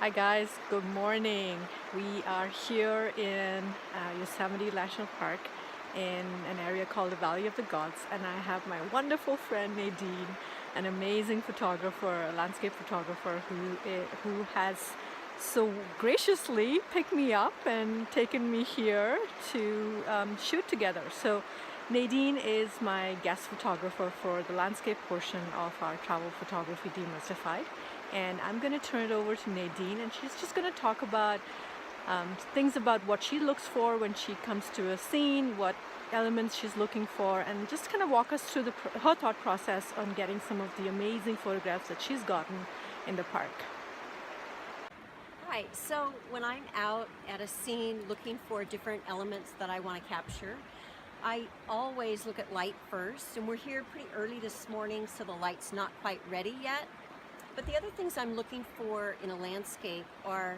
Hi guys, good morning. We are here in Yosemite National Park in an area called the Valley of the Gods, and I have my wonderful friend Nadeen, an amazing photographer, a landscape photographer who has so graciously picked me up and taken me here to shoot together. So Nadeen is my guest photographer for the landscape portion of our travel photography Demystified. And I'm going to turn it over to Nadeen, and she's just going to talk about things about what she looks for when she comes to a scene, what elements she's looking for, and just kind of walk us through her thought process on getting some of the amazing photographs that she's gotten in the park. Right, so when I'm out at a scene looking for different elements that I want to capture, I always look at light first, and we're here pretty early this morning, so the light's not quite ready yet. But the other things I'm looking for in a landscape are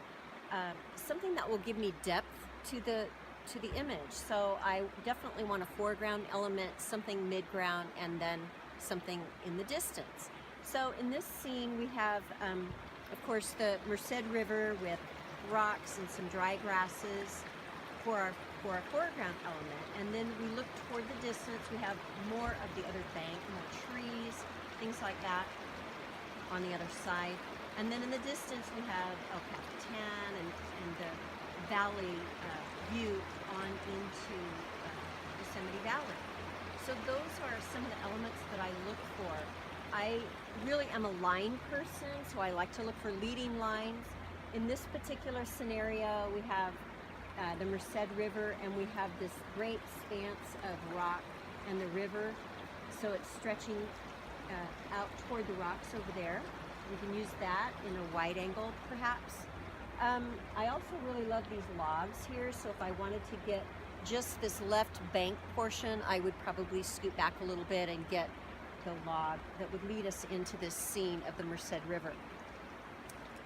something that will give me depth to the image. So I definitely want a foreground element, something midground, and then something in the distance. So in this scene we have, of course, the Merced River with rocks and some dry grasses for our foreground element. And then we look toward the distance, we have more of the other bank, more trees, things like that on the other side. And then in the distance we have El Capitan and the valley view on into Yosemite Valley. So those are some of the elements that I look for. I really am a line person, so I like to look for leading lines. In this particular scenario we have the Merced River, and we have this great expanse of rock and the river, so it's stretching out toward the rocks over there. We can use that in a wide angle perhaps. I also really love these logs here, so if I wanted to get just this left bank portion, I would probably scoot back a little bit and get the log that would lead us into this scene of the Merced River.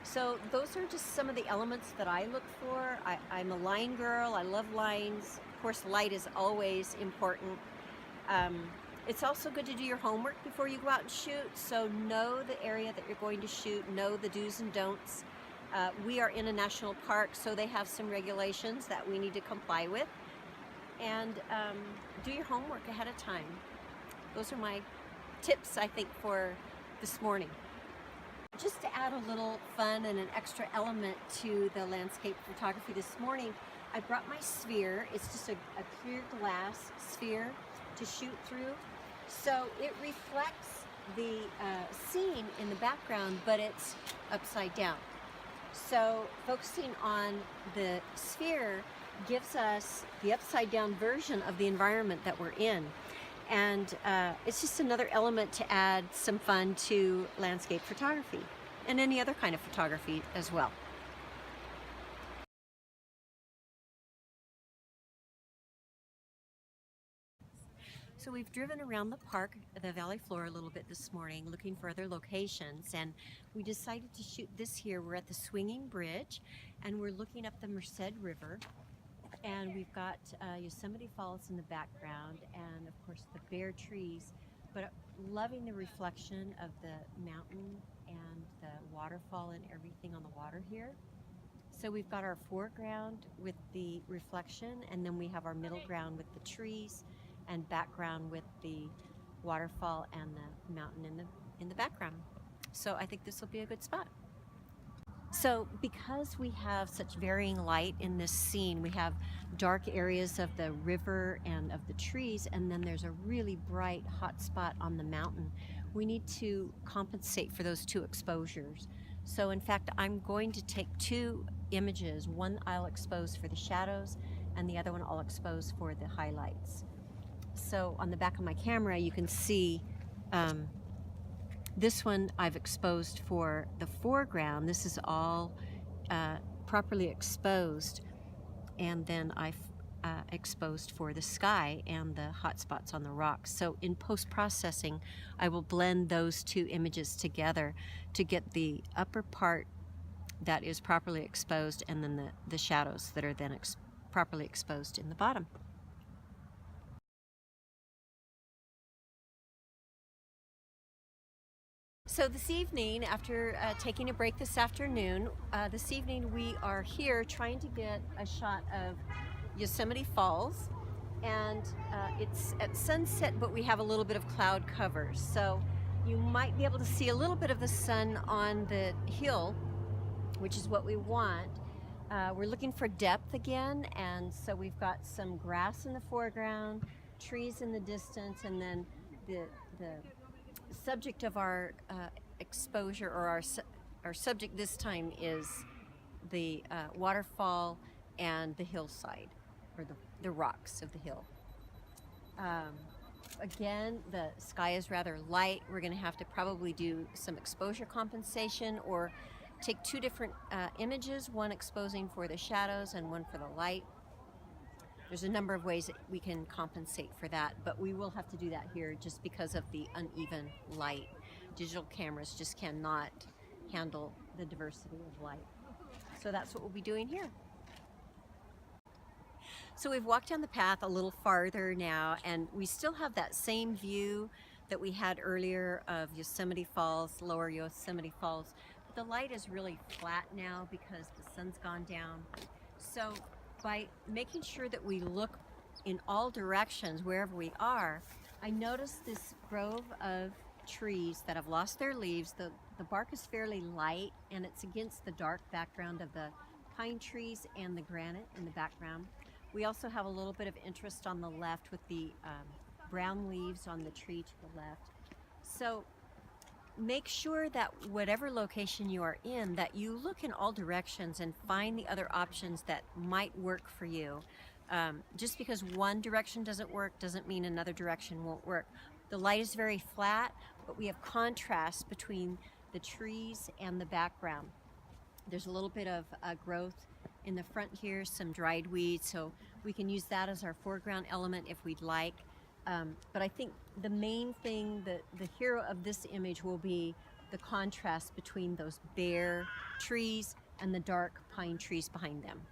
So those are just some of the elements that I look for. I'm a line girl, I love lines. Of course, light is always important. It's also good to do your homework before you go out and shoot, so know the area that you're going to shoot, know the do's and don'ts. We are in a national park, so they have some regulations that we need to comply with. And do your homework ahead of time. Those are my tips, I think, for this morning. Just to add a little fun and an extra element to the landscape photography this morning, I brought my sphere. It's just a clear glass sphere to shoot through. So it reflects the scene in the background, but it's upside down. So focusing on the sphere gives us the upside down version of the environment that we're in. And it's just another element to add some fun to landscape photography and any other kind of photography as well. So we've driven around the park, the valley floor, a little bit this morning looking for other locations, and we decided to shoot this here. We're at the swinging bridge and we're looking up the Merced River, and we've got Yosemite Falls in the background and of course the bare trees, but loving the reflection of the mountain and the waterfall and everything on the water here. So we've got our foreground with the reflection, and then we have our middle ground with the trees, and background with the waterfall and the mountain in the background. So I think this will be a good spot. So because we have such varying light in this scene, we have dark areas of the river and of the trees, and then there's a really bright hot spot on the mountain. We need to compensate for those two exposures. So in fact, I'm going to take two images. One I'll expose for the shadows, and the other one I'll expose for the highlights. So on the back of my camera you can see this one I've exposed for the foreground. This is all properly exposed, and then I've exposed for the sky and the hot spots on the rocks. So in post-processing I will blend those two images together to get the upper part that is properly exposed, and then the shadows that are then properly exposed in the bottom. So this evening, after taking a break this afternoon, this evening we are here trying to get a shot of Yosemite Falls, and it's at sunset, but we have a little bit of cloud cover, so you might be able to see a little bit of the sun on the hill, which is what we want. We're looking for depth again, and so we've got some grass in the foreground, trees in the distance, and then the subject of our exposure, or our subject this time, is the waterfall and the hillside, or the rocks of the hill. Again, the sky is rather light. We're going to have to probably do some exposure compensation, or take two different images, one exposing for the shadows and one for the light. There's a number of ways that we can compensate for that, but we will have to do that here just because of the uneven light. Digital cameras just cannot handle the diversity of light. So that's what we'll be doing here. So we've walked down the path a little farther now, and we still have that same view that we had earlier of Yosemite Falls, lower Yosemite Falls. But the light is really flat now because the sun's gone down. So by making sure that we look in all directions wherever we are, I noticed this grove of trees that have lost their leaves. The bark is fairly light, and it's against the dark background of the pine trees and the granite in the background. We also have a little bit of interest on the left with the brown leaves on the tree to the left. So make sure that whatever location you are in, that you look in all directions and find the other options that might work for you. Just because one direction doesn't work doesn't mean another direction won't work. The light is very flat, but we have contrast between the trees and the background. There's a little bit of growth in the front here, some dried weeds, so we can use that as our foreground element if we'd like. But I think the main thing, the hero of this image will be the contrast between those bare trees and the dark pine trees behind them.